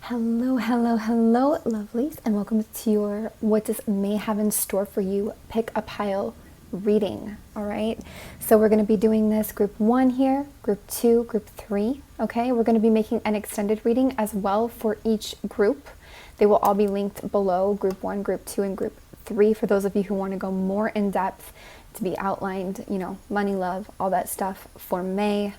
Hello, hello, hello, lovelies, and welcome to your What Does May Have in Store for You Pick a Pile reading. All right, so we're going to be doing this group 1 here, group 2, group 3. Okay, we're going to be making an extended reading as well for each group. They will all be linked below, group 1, group 2, and group 3, for those of you who want to go more in depth, to be outlined, you know, money, love, all that stuff for May.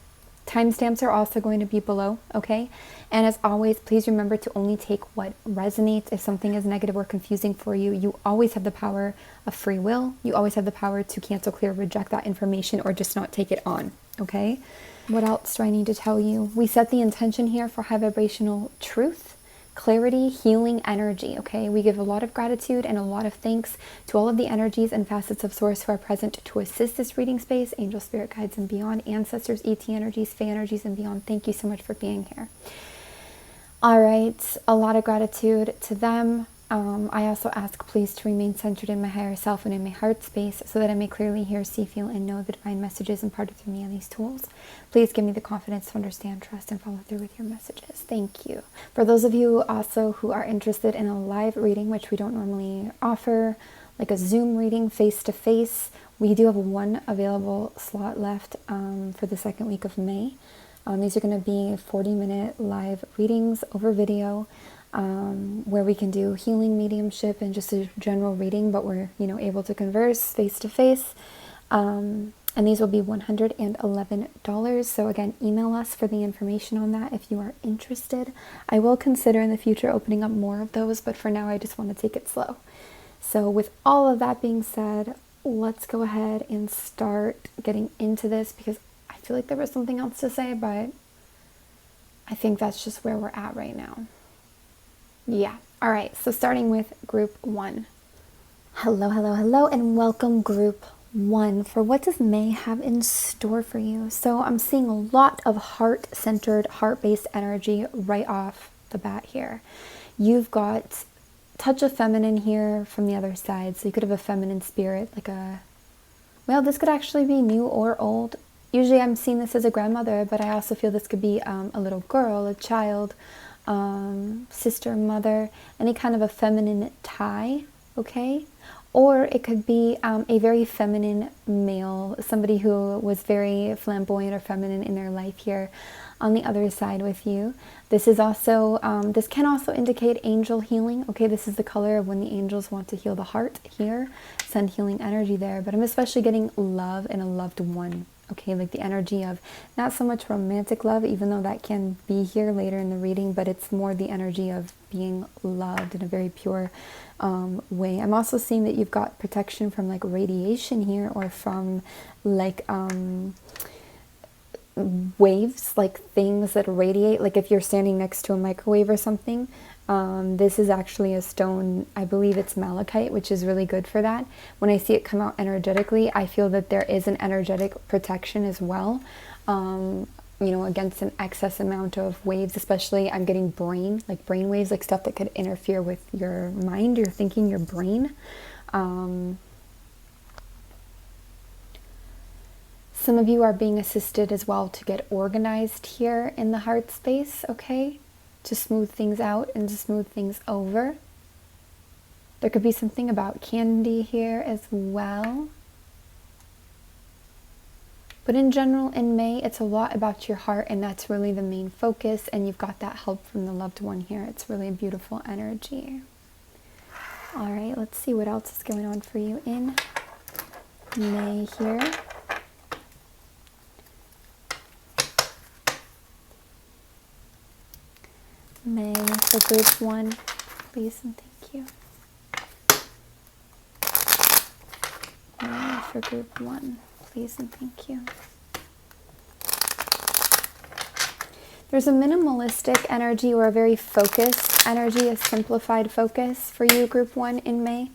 Timestamps are also going to be below, okay? And as always, please remember to only take what resonates. If something is negative or confusing for you, you always have the power of free will. You always have the power to cancel, clear, reject that information, or just not take it on, okay? What else do I need to tell you? We set the intention here for high vibrational truth, clarity, healing energy, okay? We give a lot of gratitude and a lot of thanks to all of the energies and facets of Source who are present to assist this reading space, angel, spirit guides, and beyond, ancestors, ET energies, Fae energies, and beyond. Thank you so much for being here. All right, a lot of gratitude to them. I also ask please to remain centered in my higher self and in my heart space so that I may clearly hear, see, feel, and know the divine messages imparted through me and these tools. Please give me the confidence to understand, trust, and follow through with your messages. Thank you. For those of you also who are interested in a live reading, which we don't normally offer, like a Zoom reading face-to-face, we do have one available slot left for the second week of May. These are going to be 40-minute live readings over video, where we can do healing, mediumship, and just a general reading, but we're, you know, able to converse face to face. And these will be $111. So again, email us for the information on that if you are interested. I will consider in the future opening up more of those, but for now I just want to take it slow. So with all of that being said, let's go ahead and start getting into this, because I feel like there was something else to say, but I think that's just where we're at right now. Yeah. All right. So starting with group 1. Hello, hello, hello, and welcome group 1 for what does May have in store for you. So I'm seeing a lot of heart-centered, heart-based energy right off the bat here. You've got touch of feminine here from the other side. So you could have a feminine spirit, like well, this could actually be new or old. Usually I'm seeing this as a grandmother, but I also feel this could be a little girl, a child, sister, mother, any kind of a feminine tie, okay? Or it could be a very feminine male, somebody who was very flamboyant or feminine in their life here on the other side with you. This is also, this can also indicate angel healing, okay? This is the color of when the angels want to heal the heart here, send healing energy there, but I'm especially getting love and a loved one. Okay, like the energy of not so much romantic love, even though that can be here later in the reading, but it's more the energy of being loved in a very pure way. I'm also seeing that you've got protection from like radiation here, or from like waves, like things that radiate, like if you're standing next to a microwave or something. This is actually a stone, I believe it's malachite, which is really good for that. When I see it come out energetically, I feel that there is an energetic protection as well, you know, against an excess amount of waves, especially I'm getting brain waves, like stuff that could interfere with your mind, your thinking, your brain. Some of you are being assisted as well to get organized here in the heart space, okay? To smooth things out and to smooth things over. There could be something about candy here as well. But in general, in May, it's a lot about your heart, and that's really the main focus, and you've got that help from the loved one here. It's really a beautiful energy. All right, let's see what else is going on for you in May here. May for group 1, please and thank you. May for group 1, please and thank you. There's a minimalistic energy or a very focused energy, a simplified focus for you, group 1 in May.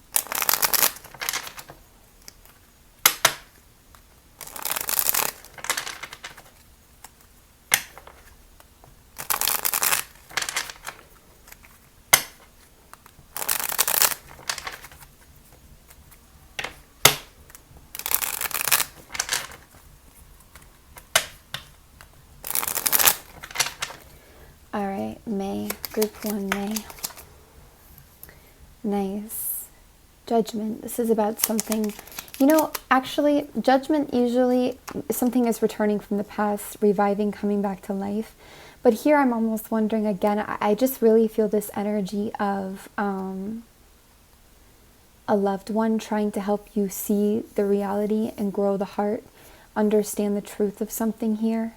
All right, May, Group 1 May. Nice. Judgment. This is about something, you know, actually, judgment usually, something is returning from the past, reviving, coming back to life. But here I'm almost wondering again, I just really feel this energy of a loved one trying to help you see the reality and grow the heart, understand the truth of something here.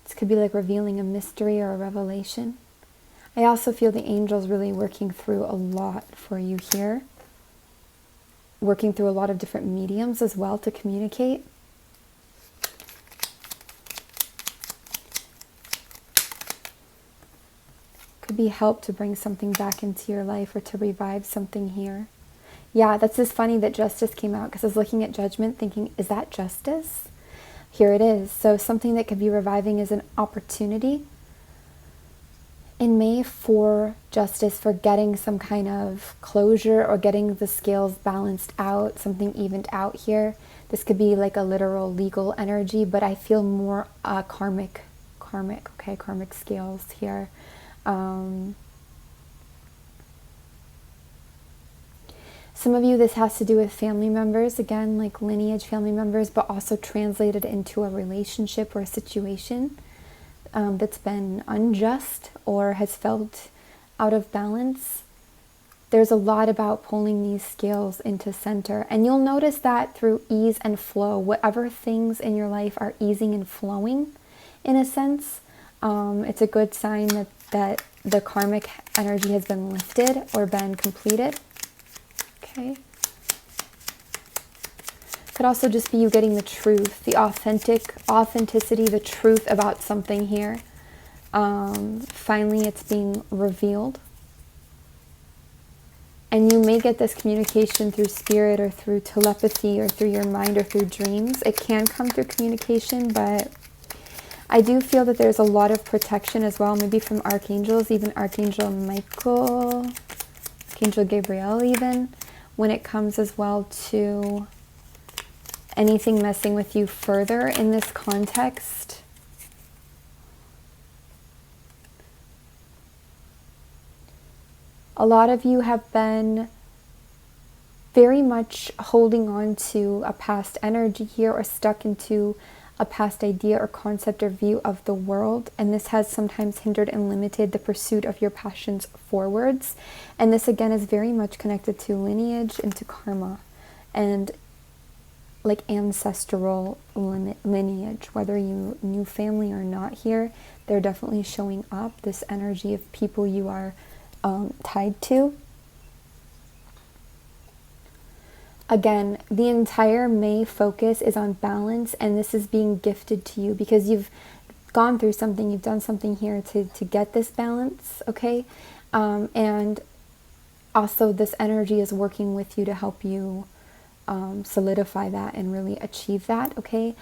This could be like revealing a mystery or a revelation. I also feel the angels really working through a lot for you here. Working through a lot of different mediums as well to communicate. Could be help to bring something back into your life or to revive something here. Yeah, that's just funny that justice came out because I was looking at judgment thinking, is that justice? Here it is. So something that could be reviving is an opportunity in May for justice, for getting some kind of closure or getting the scales balanced out, something evened out here. This could be like a literal legal energy, but I feel more karmic scales here. Some of you, this has to do with family members, again, like lineage family members, but also translated into a relationship or a situation that's been unjust or has felt out of balance. There's a lot about pulling these scales into center. And you'll notice that through ease and flow, whatever things in your life are easing and flowing, in a sense, it's a good sign that the karmic energy has been lifted or been completed. Okay. Could also just be you getting the truth, the authenticity, the truth about something here. Finally, it's being revealed. And you may get this communication through spirit or through telepathy or through your mind or through dreams. It can come through communication, but I do feel that there's a lot of protection as well, maybe from archangels, even Archangel Michael, Archangel Gabriel even, when it comes as well to anything messing with you further in this context. A lot of you have been very much holding on to a past energy here or stuck into a past idea or concept or view of the world, and this has sometimes hindered and limited the pursuit of your passions forwards. And this again is very much connected to lineage and to karma and like ancestral lineage. Whether you knew family or not here, they're definitely showing up, this energy of people you are tied to. Again, the entire May focus is on balance, and this is being gifted to you because you've gone through something, you've done something here to get this balance, okay? And also this energy is working with you to help you solidify that and really achieve that, okay?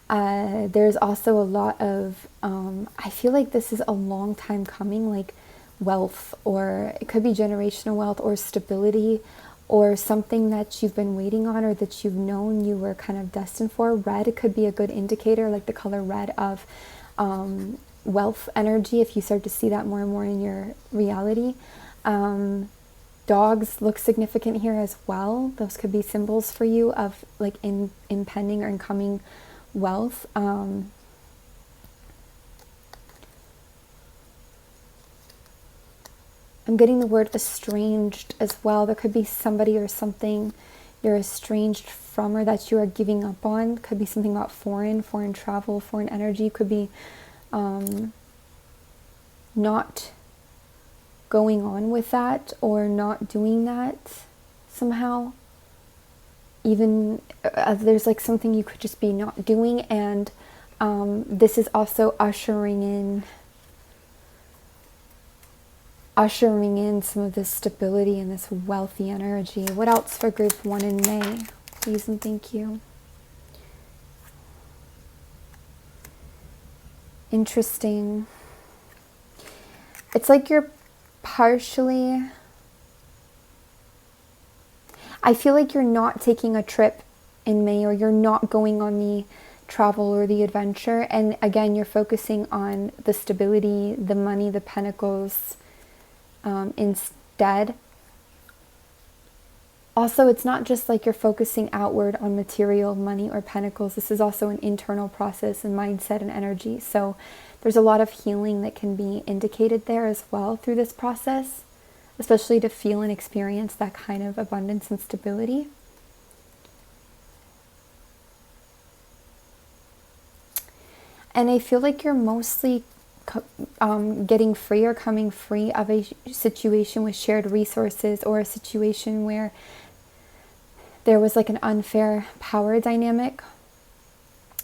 There's also a lot of, I feel like this is a long time coming, like wealth, or it could be generational wealth or stability, or something that you've been waiting on or that you've known you were kind of destined for. Red could be a good indicator, like the color red, of wealth energy, if you start to see that more and more in your reality. Dogs look significant here as well. Those could be symbols for you of like impending or incoming wealth. I'm getting the word estranged as well. There could be somebody or something you're estranged from or that you are giving up on. Could be something about foreign travel, foreign energy. Could be not going on with that or not doing that somehow. Even there's like something you could just be not doing, and this is also ushering in some of this stability and this wealthy energy. What else for group 1 in May? Please and thank you. Interesting. It's like you're partially... I feel like you're not taking a trip in May, or you're not going on the travel or the adventure. And again, you're focusing on the stability, the money, the pentacles instead. Also, it's not just like you're focusing outward on material, money, or pentacles. This is also an internal process and mindset and energy. So there's a lot of healing that can be indicated there as well through this process, especially to feel and experience that kind of abundance and stability. And I feel like you're mostly getting free or coming free of a situation with shared resources, or a situation where there was like an unfair power dynamic.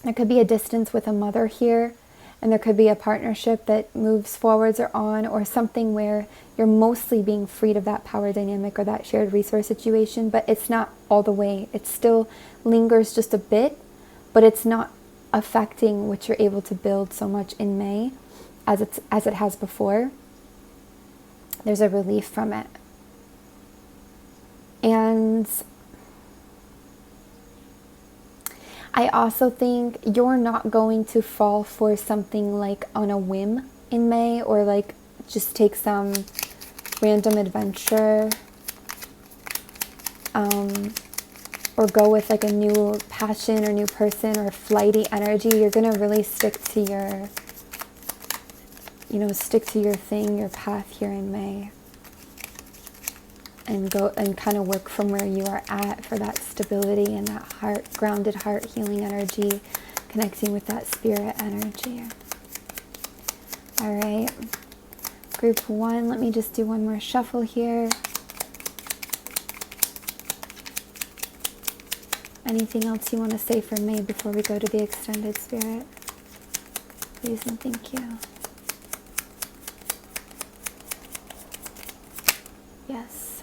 There could be a distance with a mother here, and there could be a partnership that moves forwards or on, or something where you're mostly being freed of that power dynamic or that shared resource situation, but it's not all the way. It still lingers just a bit, but it's not affecting what you're able to build so much in May as it has before. There's a relief from it. And I also think you're not going to fall for something like on a whim in May, or like just take some random adventure, or go with like a new passion or new person or flighty energy. You're going to really stick to your, stick to your thing, your path here in May. And go and kind of work from where you are at for that stability and that heart, grounded heart healing energy, connecting with that spirit energy. All right, group 1, let me just do one more shuffle here. Anything else you want to say for May before we go to the extended spirit? Please and thank you. Yes.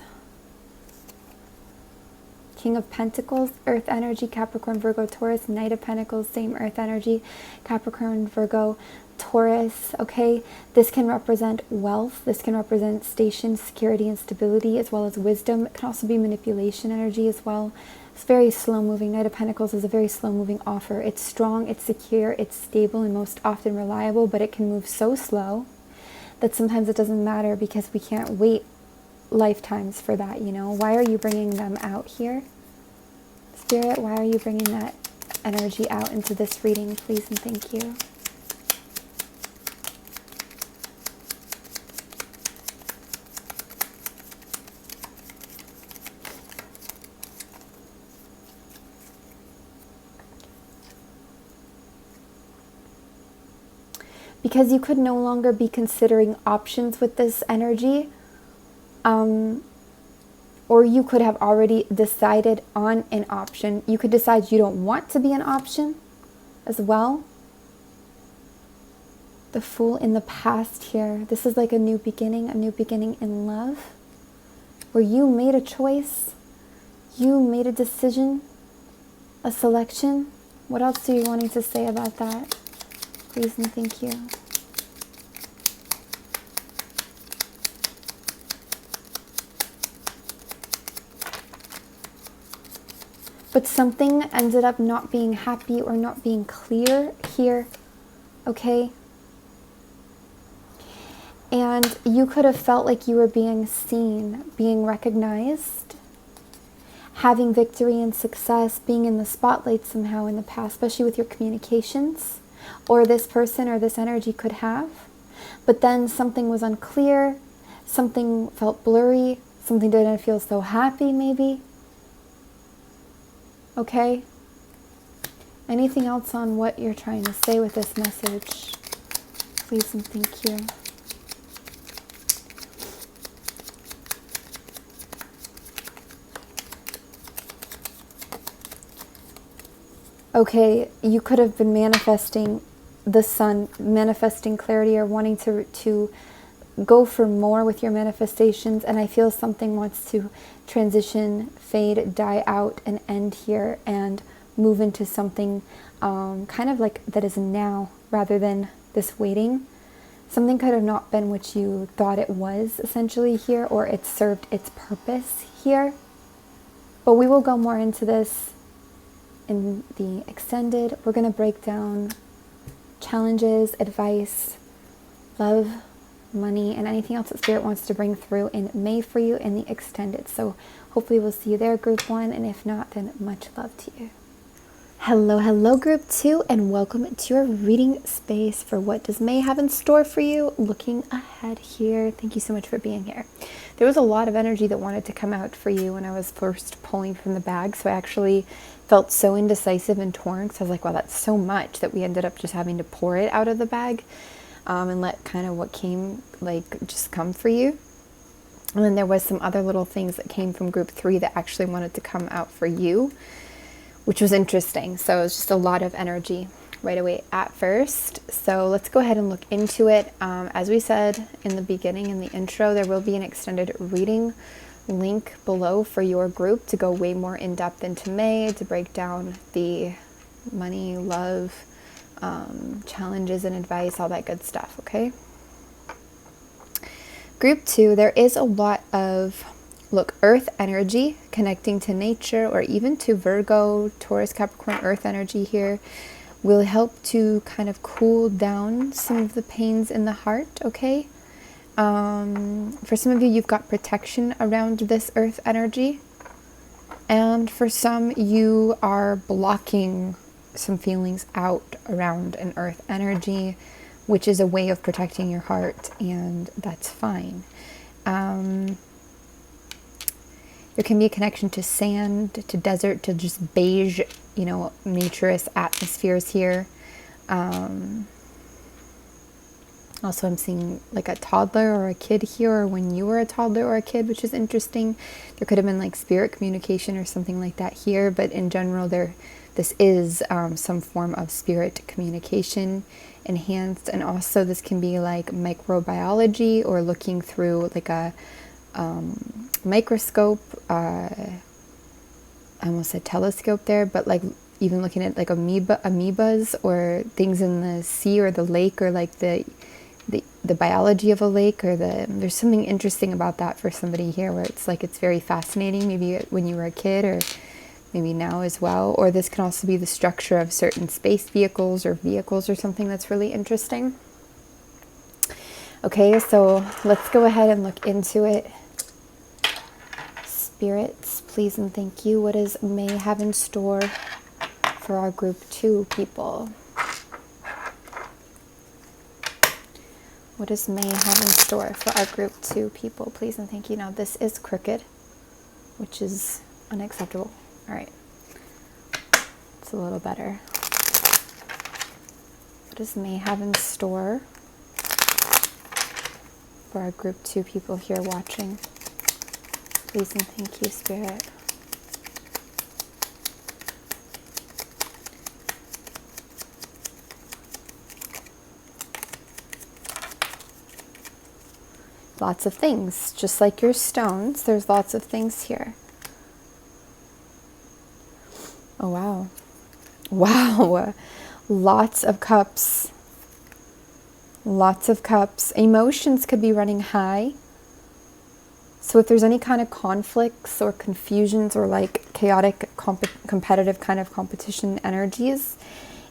King of Pentacles, Earth energy, Capricorn, Virgo, Taurus. Knight of Pentacles, same Earth energy, Capricorn, Virgo, Taurus. Okay, this can represent wealth. This can represent station, security, and stability, as well as wisdom. It can also be manipulation energy as well. It's very slow moving. Knight of Pentacles is a very slow moving offer. It's strong, it's secure, it's stable, and most often reliable, but it can move so slow that sometimes it doesn't matter, because we can't wait lifetimes for that. Why are you bringing them out here, Spirit? Why are you bringing that energy out into this reading, please and thank you? Because you could no longer be considering options with this energy. Or you could have already decided on an option. You could decide you don't want to be an option as well. The Fool in the past here. This is like a new beginning in love, where you made a choice, you made a decision, a selection. What else are you wanting to say about that? Please and thank you. But something ended up not being happy or not being clear here, okay? And you could have felt like you were being seen, being recognized, having victory and success, being in the spotlight somehow in the past, especially with your communications, or this person or this energy could have. But then something was unclear, something felt blurry, something didn't feel so happy maybe. Okay? Anything else on what you're trying to say with this message? Please and thank you. Okay, you could have been manifesting the sun, manifesting clarity, or wanting to go for more with your manifestations, and I feel something wants to transition, fade, die out, and end here, and move into something kind of like that is now, rather than this waiting. Something could have not been what you thought it was essentially here, or it served its purpose here. But we will go more into this in the extended, we're going to break down challenges, advice, love, money, and anything else that Spirit wants to bring through in May for you in the extended. So hopefully we'll see you there, group 1, and if not, then much love to you. Hello, group 2, and welcome to your reading space for what does May have in store for you. Looking ahead here, thank you so much for being here. There was a lot of energy that wanted to come out for you when I was first pulling from the bag, so I actually felt so indecisive and torn, because I was like, wow, that's so much that we ended up just having to pour it out of the bag and let kind of what came, like, just come for you. And then there was some other little things that came from group 3 that actually wanted to come out for you, which was interesting. So it was just a lot of energy right away at first. So let's go ahead and look into it. As we said in the beginning, in the intro, there will be an extended reading link below for your group to go way more in depth into May, to break down the money, love, challenges and advice, all that good stuff, okay? Group 2, there is a lot of Earth energy connecting to nature, or even to Virgo, Taurus, Capricorn, Earth energy here will help to kind of cool down some of the pains in the heart, okay? For some of you, you've got protection around this Earth energy. And for some, you are blocking some feelings out around an Earth energy, which is a way of protecting your heart, and that's fine. There can be a connection to sand, to desert, to just beige, naturist atmospheres here. Also, I'm seeing like a toddler or a kid here, or when you were a toddler or a kid, which is interesting. There could have been like spirit communication or something like that here, but in general, this is some form of spirit communication enhanced. And also this can be like microbiology, or looking through like a microscope. I almost said telescope there, but like even looking at like amoebas or things in the sea or the lake, or like the biology of a lake, or there's something interesting about that for somebody here, where it's like it's very fascinating, maybe when you were a kid, or maybe now as well. Or this can also be the structure of certain space vehicles or something that's really interesting. Okay, so let's go ahead and look into it. Spirits, please and thank you. What does May have in store for our group 2 people? What does May have in store for our group 2 people? Please and thank you. Now this is crooked, which is unacceptable. All right. It's a little better. What does May have in store for our group 2 people here watching? Please and thank you, Spirit. Lots of things, just like your stones, there's lots of things here. Oh, wow. Wow. Lots of cups. Lots of cups. Emotions could be running high. So if there's any kind of conflicts or confusions, or like chaotic, competitive kind of competition energies,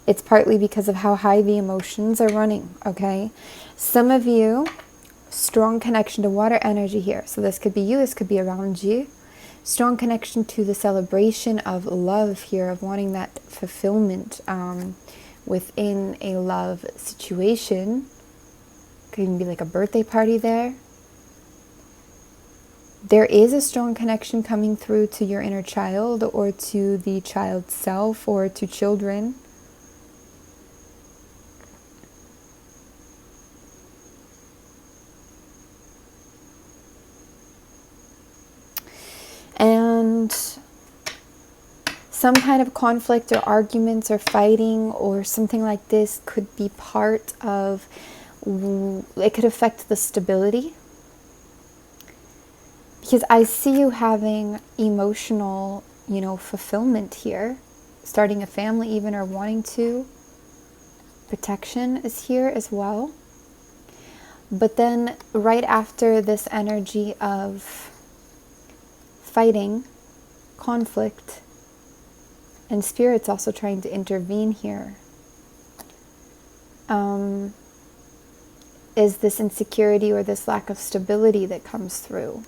it's partly because of how high the emotions are running, okay? Some of you, strong connection to water energy here. So this could be you, this could be around you. Strong connection to the celebration of love here, of wanting that fulfillment within a love situation. Could even be like a birthday party there. There is a strong connection coming through to your inner child, or to the child self, or to children. And some kind of conflict or arguments or fighting or something like this could be part of, it could affect the stability. Because I see you having emotional, fulfillment here, starting a family even, or wanting to. Protection is here as well. But then right after this energy of fighting, conflict, And Spirit's also trying to intervene here. Is this insecurity or this lack of stability that comes through?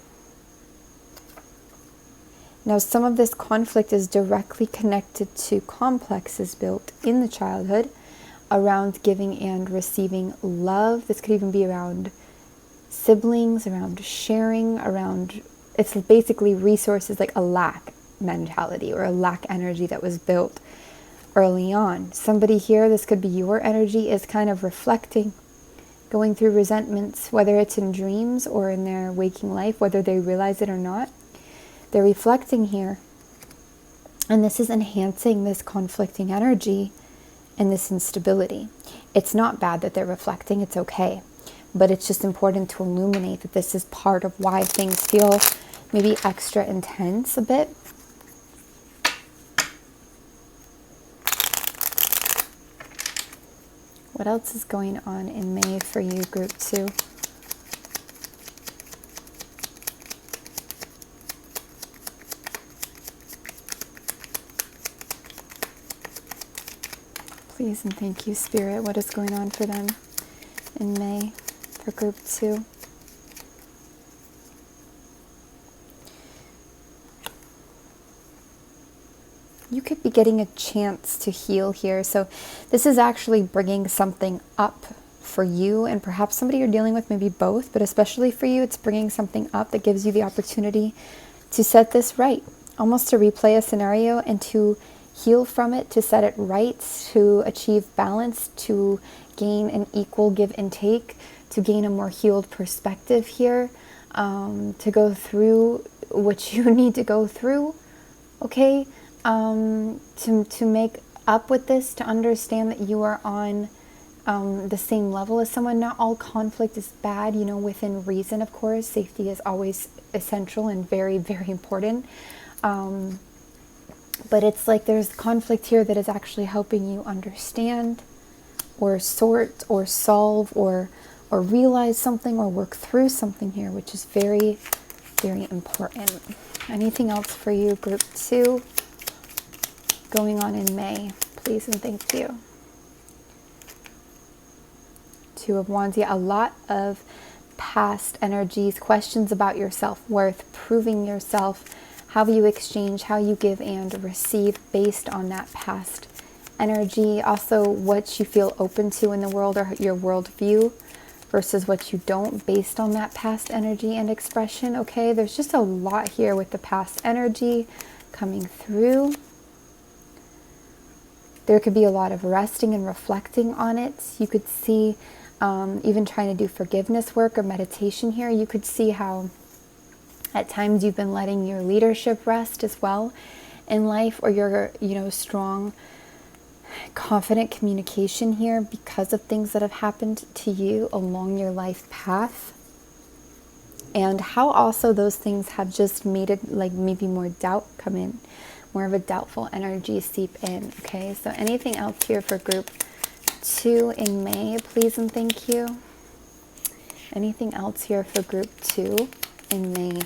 Now, some of this conflict is directly connected to complexes built in the childhood around giving and receiving love. This could even be around siblings, around sharing, around, it's basically resources, like a lack mentality or a lack energy that was built early on. Somebody here, this could be your energy, is kind of reflecting, going through resentments, whether it's in dreams or in their waking life, whether they realize it or not. They're reflecting here. And this is enhancing this conflicting energy and this instability. It's not bad that they're reflecting, it's okay. But it's just important to illuminate that this is part of why things feel maybe extra intense a bit. What else is going on in May for you, Group 2? Please and thank you, Spirit. What is going on for them in May for Group 2? You could be getting a chance to heal here. So this is actually bringing something up for you, and perhaps somebody you're dealing with, maybe both, but especially for you, it's bringing something up that gives you the opportunity to set this right, almost to replay a scenario and to heal from it, to set it right, to achieve balance, to gain an equal give and take, to gain a more healed perspective here, to go through what you need to go through, okay? To make up with this, to understand that you are on the same level as someone. Not all conflict is bad, you know, within reason, of course. Safety is always essential and very, very important. But it's like there's conflict here that is actually helping you understand or sort or solve or realize something or work through something here, which is very, very important. Anything else for you, Group 2? Going on in May, please and thank you. 2 of Wands. Yeah, a lot of past energies, questions about your self-worth, proving yourself, how you exchange, how you give and receive based on that past energy. Also, what you feel open to in the world or your worldview versus what you don't based on that past energy and expression. Okay, there's just a lot here with the past energy coming through. There could be a lot of resting and reflecting on it. You could see even trying to do forgiveness work or meditation here. You could see how at times you've been letting your leadership rest as well in life, or your, you know, strong, confident communication here because of things that have happened to you along your life path. And how also those things have just made it like maybe more doubt come in. More of a doubtful energy seep in. Okay, so anything else here for Group 2 in May, please and thank you. Anything else here for Group 2 in May,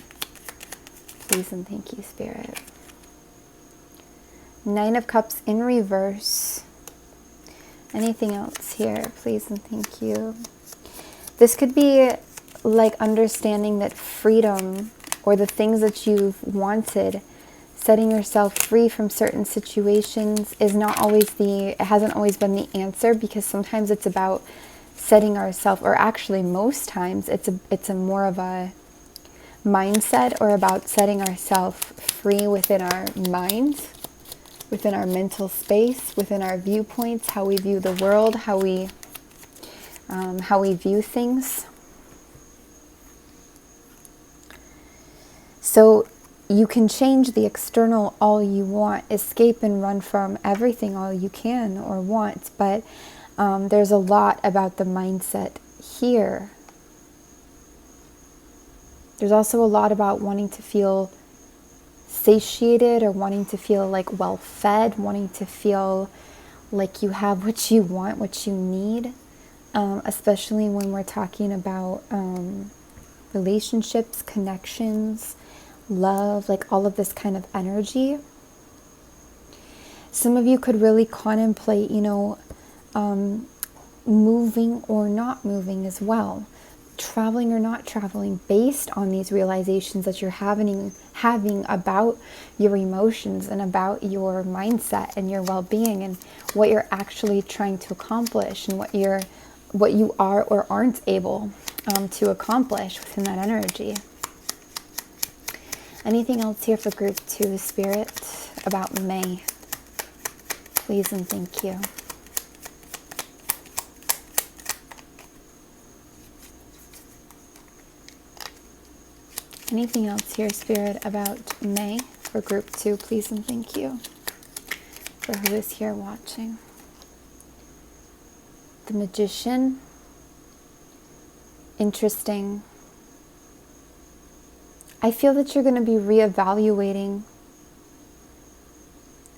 please and thank you, Spirit. 9 of Cups in reverse. Anything else here, please and thank you. This could be like understanding that freedom or the things that you've wanted, setting yourself free from certain situations is not always it hasn't always been the answer, because sometimes it's about setting ourselves, or actually most times it's a more of a mindset, or about setting ourselves free within our minds, within our mental space, within our viewpoints, how we view the world, how we view things. So you can change the external all you want, escape and run from everything all you can or want, but there's a lot about the mindset here. There's also a lot about wanting to feel satiated, or wanting to feel like well fed, wanting to feel like you have what you want, what you need, especially when we're talking about relationships, connections, love, like all of this kind of energy. Some of you could really contemplate, moving or not moving as well, traveling or not traveling, based on these realizations that you're having about your emotions and about your mindset and your well-being and what you're actually trying to accomplish and what you are or aren't able to accomplish within that energy. Anything else here for group 2, Spirit, about May? Please and thank you. Anything else here, Spirit, about May for group 2? Please and thank you for who is here watching. The Magician. Interesting. I feel that you're going to be reevaluating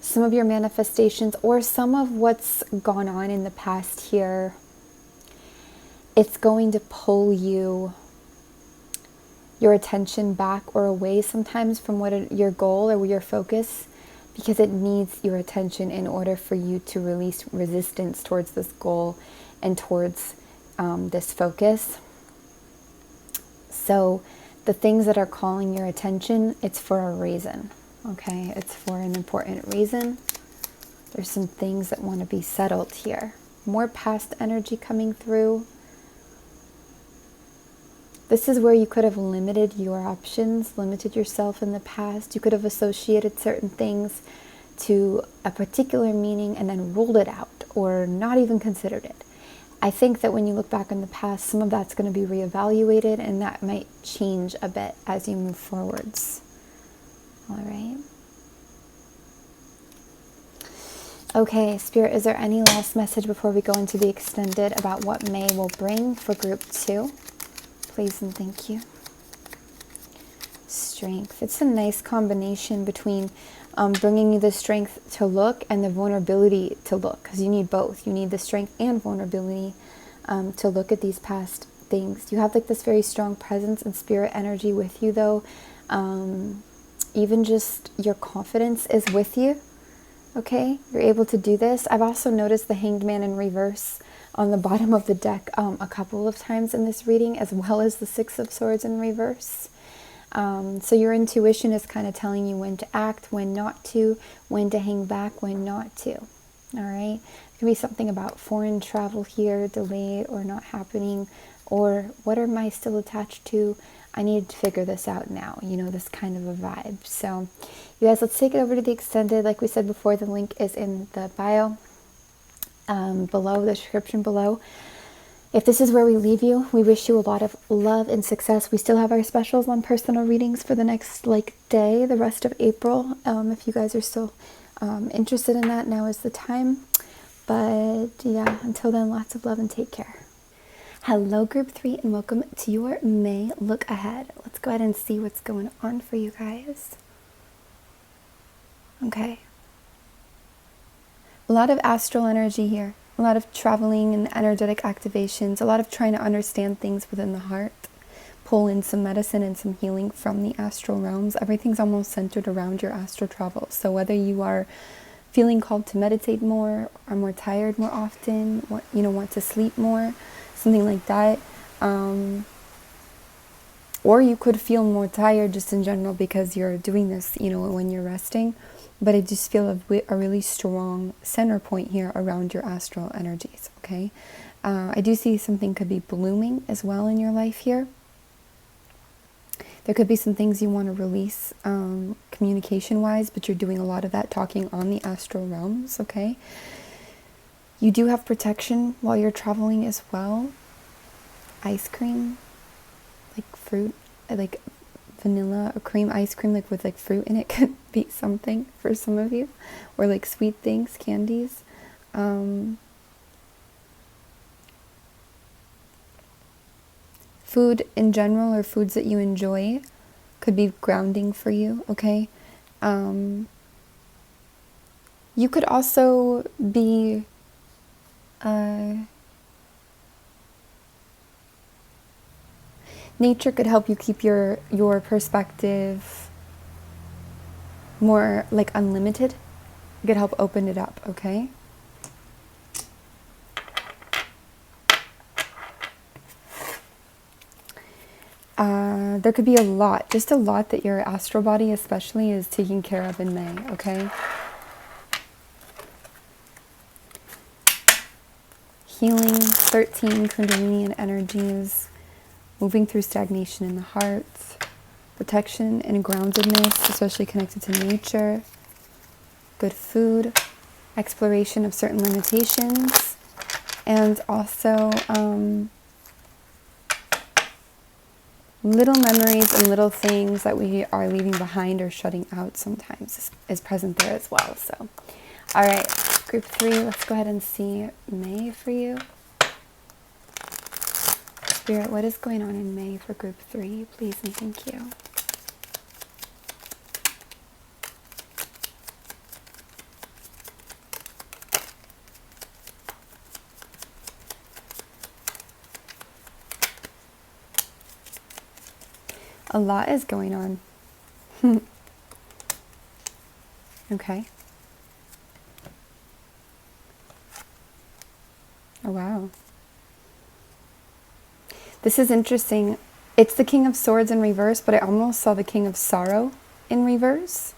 some of your manifestations or some of what's gone on in the past here. It's going to pull your attention back or away sometimes from your goal or your focus, because it needs your attention in order for you to release resistance towards this goal and towards this focus. So the things that are calling your attention, it's for a reason, okay? It's for an important reason. There's some things that want to be settled here. More past energy coming through. This is where you could have limited your options, limited yourself in the past. You could have associated certain things to a particular meaning and then ruled it out or not even considered it. I think that when you look back in the past, some of that's going to be reevaluated, and that might change a bit as you move forwards. All right. Okay, Spirit, is there any last message before we go into the extended about what May will bring for group 2? Please and thank you. Strength. It's a nice combination between bringing you the strength to look and the vulnerability to look, because you need both. You need the strength and vulnerability to look at these past things. You have like this very strong presence and spirit energy with you, though. Even just your confidence is with you. Okay, you're able to do this. I've also noticed the Hanged Man in reverse on the bottom of the deck a couple of times in this reading, as well as the Six of Swords in reverse. So your intuition is kind of telling you when to act, when not to, when to hang back, when not to. All right. It could be something about foreign travel here, delayed or not happening, or what am I still attached to? I need to figure this out now. This kind of a vibe. So you guys, let's take it over to the extended. Like we said before, the link is in the bio below, the description below. If this is where we leave you, we wish you a lot of love and success. We still have our specials on personal readings for the next day, the rest of April. If you guys are still interested in that, now is the time. But yeah, until then, lots of love and take care. Hello, group 3, and welcome to your May look ahead. Let's go ahead and see what's going on for you guys. Okay. A lot of astral energy here. A lot of traveling and energetic activations, a lot of trying to understand things within the heart, pull in some medicine and some healing from the astral realms. Everything's almost centered around your astral travel. So whether you are feeling called to meditate more, are more tired more often, want to sleep more, something like that, or you could feel more tired just in general because you're doing this, when you're resting. But I just feel a really strong center point here around your astral energies, okay? I do see something could be blooming as well in your life here. There could be some things you want to release communication-wise, but you're doing a lot of that talking on the astral realms, okay? You do have protection while you're traveling as well. Ice cream, like fruit, like vanilla or cream ice cream, like with fruit in it, could be something for some of you, or sweet things, candies. Food in general, or foods that you enjoy, could be grounding for you, okay? You could also be nature could help you keep your perspective more unlimited, It could help open it up, okay? There could be a lot, just a lot that your astral body especially is taking care of in May, okay? Healing, 13 Kundalini energies, moving through stagnation in the heart, protection and groundedness, especially connected to nature, good food, exploration of certain limitations, and also little memories and little things that we are leaving behind or shutting out sometimes is present there as well. So, all right, group 3, let's go ahead and see May for you. Spirit, what is going on in May for group 3? Please and thank you. A lot is going on. Okay. Oh, wow. This is interesting. It's the King of Swords in reverse, but I almost saw the King of Sorrow in reverse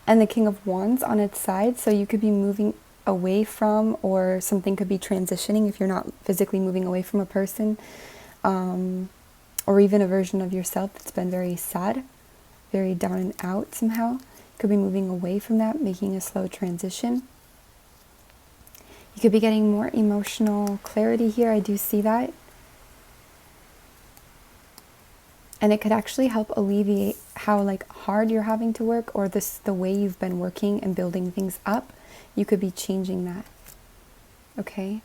and the King of Wands on its side. So you could be moving away from, or something could be transitioning if you're not physically moving away from a person. Or even a version of yourself that's been very sad, very down and out somehow. Could be moving away from that, making a slow transition. You could be getting more emotional clarity here. I do see that. And it could actually help alleviate how hard you're having to work, or the way you've been working and building things up. You could be changing that. Okay?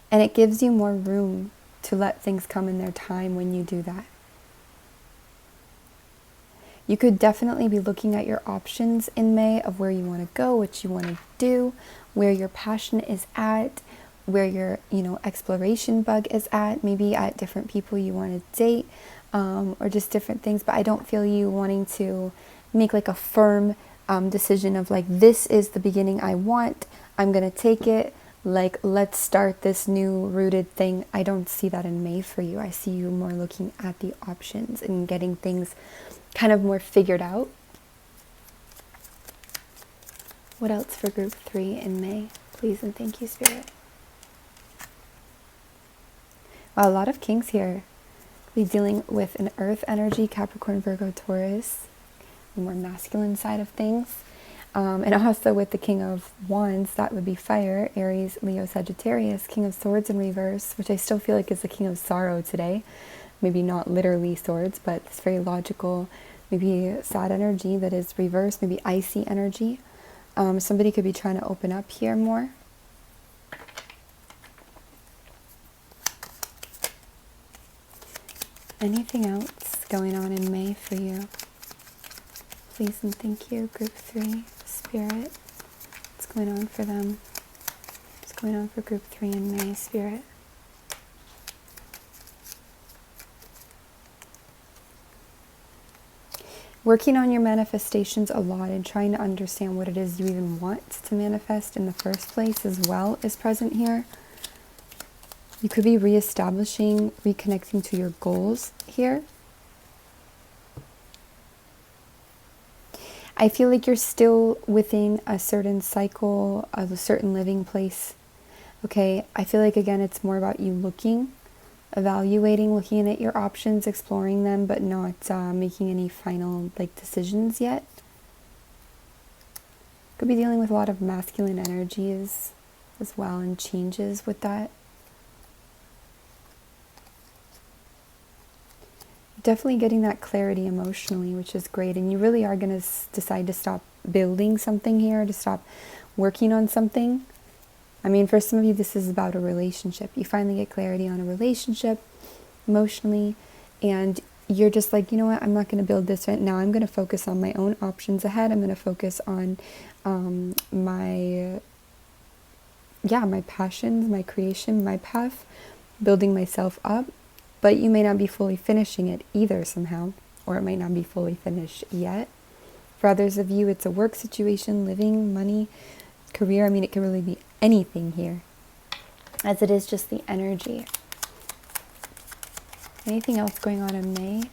And it gives you more room to let things come in their time when you do that. You could definitely be looking at your options in May of where you want to go, what you want to do, where your passion is at, where your, exploration bug is at, maybe at different people you want to date, or just different things. But I don't feel you wanting to make a firm decision of this is the beginning I want, I'm going to take it. Let's start this new rooted thing. I don't see that in May for you. I see you more looking at the options and getting things kind of more figured out. What else for group 3 in May? Please and thank you, Spirit. Wow, a lot of kings here. We'll be dealing with an earth energy, Capricorn, Virgo, Taurus, the more masculine side of things. And also with the King of Wands, that would be fire, Aries, Leo, Sagittarius, King of Swords in reverse, which I still feel is the King of Sorrow today. Maybe not literally swords, but it's very logical. Maybe sad energy that is reversed, maybe icy energy. Somebody could be trying to open up here more. Anything else going on in May for you? Please and thank you, group 3. Spirit, what's going on for them? What's going on for group 3 in May, Spirit? Working on your manifestations a lot and trying to understand what it is you even want to manifest in the first place as well is present here. You could be reestablishing, reconnecting to your goals here. I feel like you're still within a certain cycle of a certain living place. Okay, I feel like again it's more about you looking, evaluating, looking at your options, exploring them, but not making any final decisions yet. Could be dealing with a lot of masculine energies as well and changes with that. Definitely getting that clarity emotionally, which is great. And you really are going to decide to stop building something here, to stop working on something. I mean, for some of you, this is about a relationship. You finally get clarity on a relationship emotionally, and you're just like, you know what, I'm not going to build this right now. I'm going to focus on my own options ahead. I'm going to focus on my passions, my creation, my path, building myself up. But you may not be fully finishing it either somehow, or it might not be fully finished yet. For others of you, it's a work situation, living, money, career. I mean, it can really be anything here, as it is just the energy. Anything else going on in May?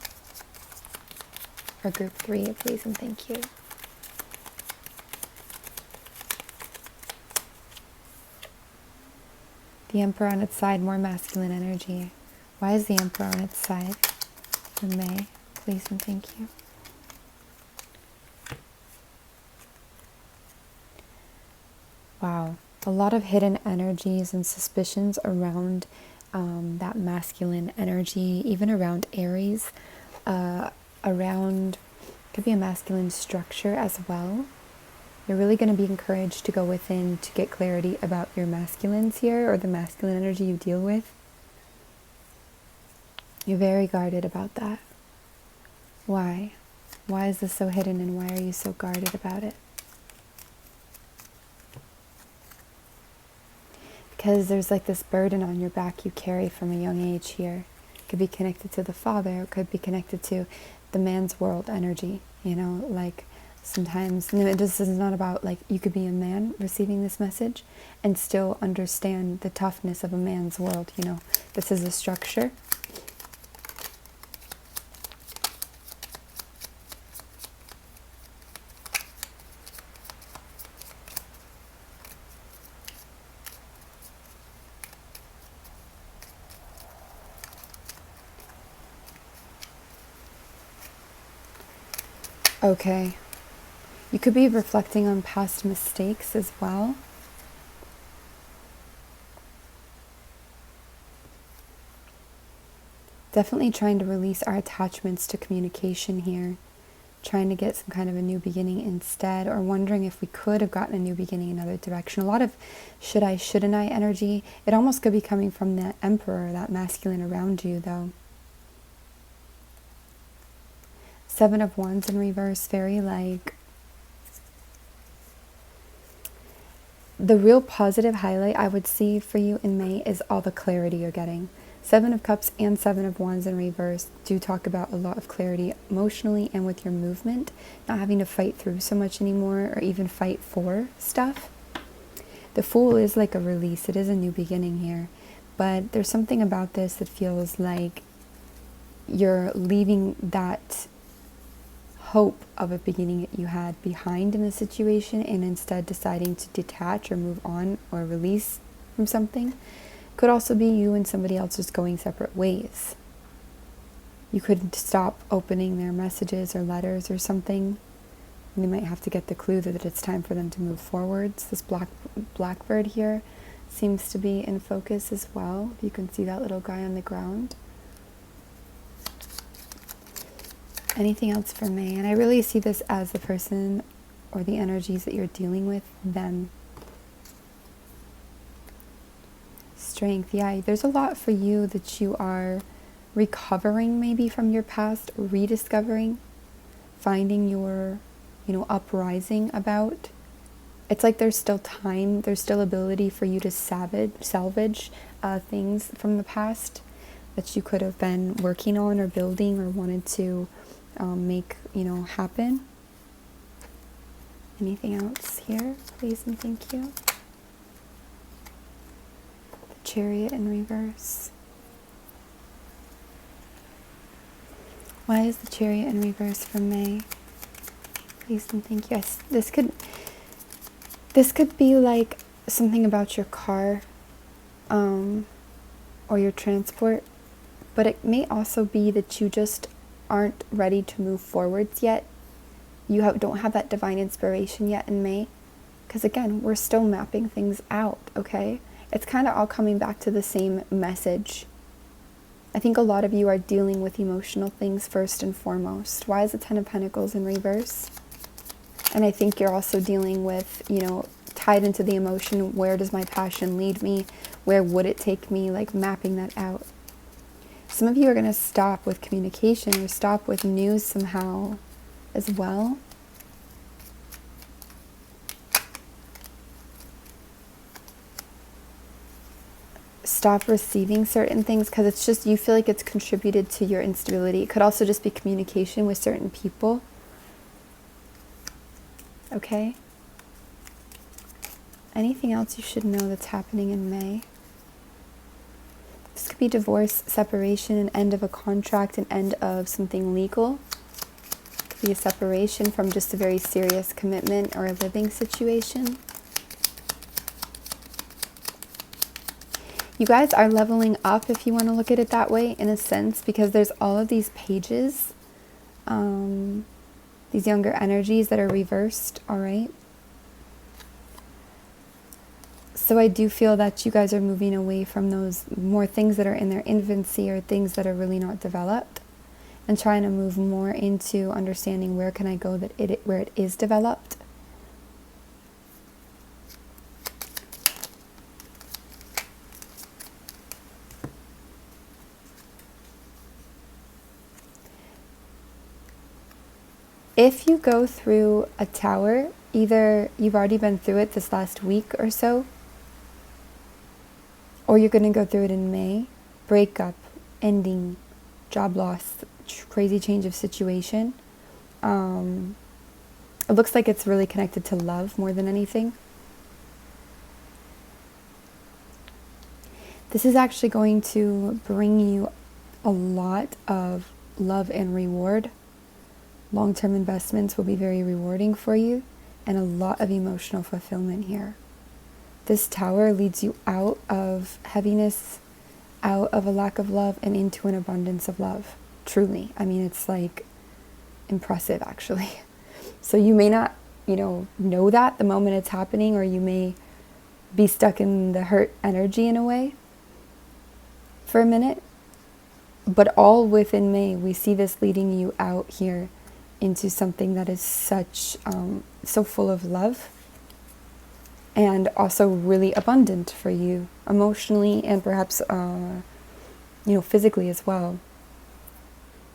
For group 3, please and thank you. The Emperor on its side, more masculine energy. Why is the Emperor on its side for May? Please and thank you. Wow. A lot of hidden energies and suspicions around that masculine energy, even around Aries, around, could be a masculine structure as well. You're really going to be encouraged to go within to get clarity about your masculines here, or the masculine energy you deal with. You're very guarded about that. Why? Why is this so hidden, and why are you so guarded about it? Because there's like this burden on your back you carry from a young age here. It could be connected to the father, it could be connected to the man's world energy, you know, like sometimes, this is not about, like, you could be a man receiving this message and still understand the toughness of a man's world, you know. This is a structure. Okay. You could be reflecting on past mistakes as well. Definitely trying to release our attachments to communication here. Trying to get some kind of a new beginning instead, or wondering if we could have gotten a new beginning in another direction. A lot of should I, shouldn't I energy. It almost could be coming from the Emperor, that masculine around you, though. 7 of Wands in reverse, very like... The real positive highlight I would see for you in May is all the clarity you're getting. 7 of Cups and 7 of Wands in reverse do talk about a lot of clarity emotionally and with your movement, not having to fight through so much anymore or even fight for stuff. The Fool is like a release. It is a new beginning here. But there's something about this that feels like you're leaving that hope of a beginning that you had behind in the situation, and instead deciding to detach or move on or release from something. Could also be you and somebody else just going separate ways. You could stop opening their messages or letters or something. And you might have to get the clue that it's time for them to move forwards. This blackbird here seems to be in focus as well. You can see that little guy on the ground. Anything else for May? And I really see this as the person or the energies that you're dealing with, them. Strength, yeah, there's a lot for you that you are recovering maybe from your past, rediscovering, finding your, uprising about. It's like there's still time, there's still ability for you to salvage things from the past that you could have been working on or building or wanted to make, happen. Anything else here, please and thank you. The Chariot in reverse. Why is the Chariot in reverse for May? Please and thank you. Yes, this could be like something about your car, or your transport, but it may also be that you just aren't ready to move forwards yet. You don't have that divine inspiration yet in May, because again, we're still mapping things out, okay? It's kind of all coming back to the same message. I think a lot of you are dealing with emotional things first and foremost. Why is the Ten of Pentacles in reverse? And I think you're also dealing with, tied into the emotion, where does my passion lead me? Where would it take me? Like mapping that out. Some of you are going to stop with communication or stop with news somehow as well. Stop receiving certain things because it's just, you feel like it's contributed to your instability. It could also just be communication with certain people. okay? Anything else you should know that's happening in May? This could be divorce, separation, an end of a contract, an end of something legal. It could be a separation from just a very serious commitment or a living situation. You guys are leveling up, if you want to look at it that way, in a sense, because there's all of these pages, these younger energies that are reversed, all right? So I do feel that you guys are moving away from those more things that are in their infancy or things that are really not developed, and trying to move more into understanding where can I go where it is developed. If you go through a tower, either you've already been through it this last week or so, or you're going to go through it in May. Breakup, ending, job loss, crazy change of situation. It looks like it's really connected to love more than anything. This is actually going to bring you a lot of love and reward. Long-term investments will be very rewarding for you, and a lot of emotional fulfillment here. This tower leads you out of heaviness, out of a lack of love, and into an abundance of love. Truly. I mean, it's like impressive, actually. So you may not, know that the moment it's happening, or you may be stuck in the hurt energy in a way for a minute. But all within May, we see this leading you out here into something that is such, so full of love, and also really abundant for you emotionally and perhaps, physically as well.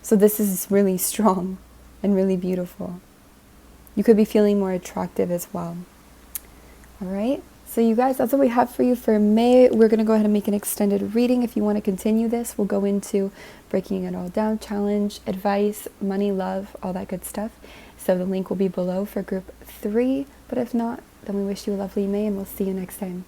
So this is really strong and really beautiful. You could be feeling more attractive as well. All right. So you guys, that's what we have for you for May. We're going to go ahead and make an extended reading. If you want to continue this, we'll go into breaking it all down, challenge, advice, money, love, all that good stuff. So the link will be below for group 3. But if not, then we wish you a lovely May, and we'll see you next time.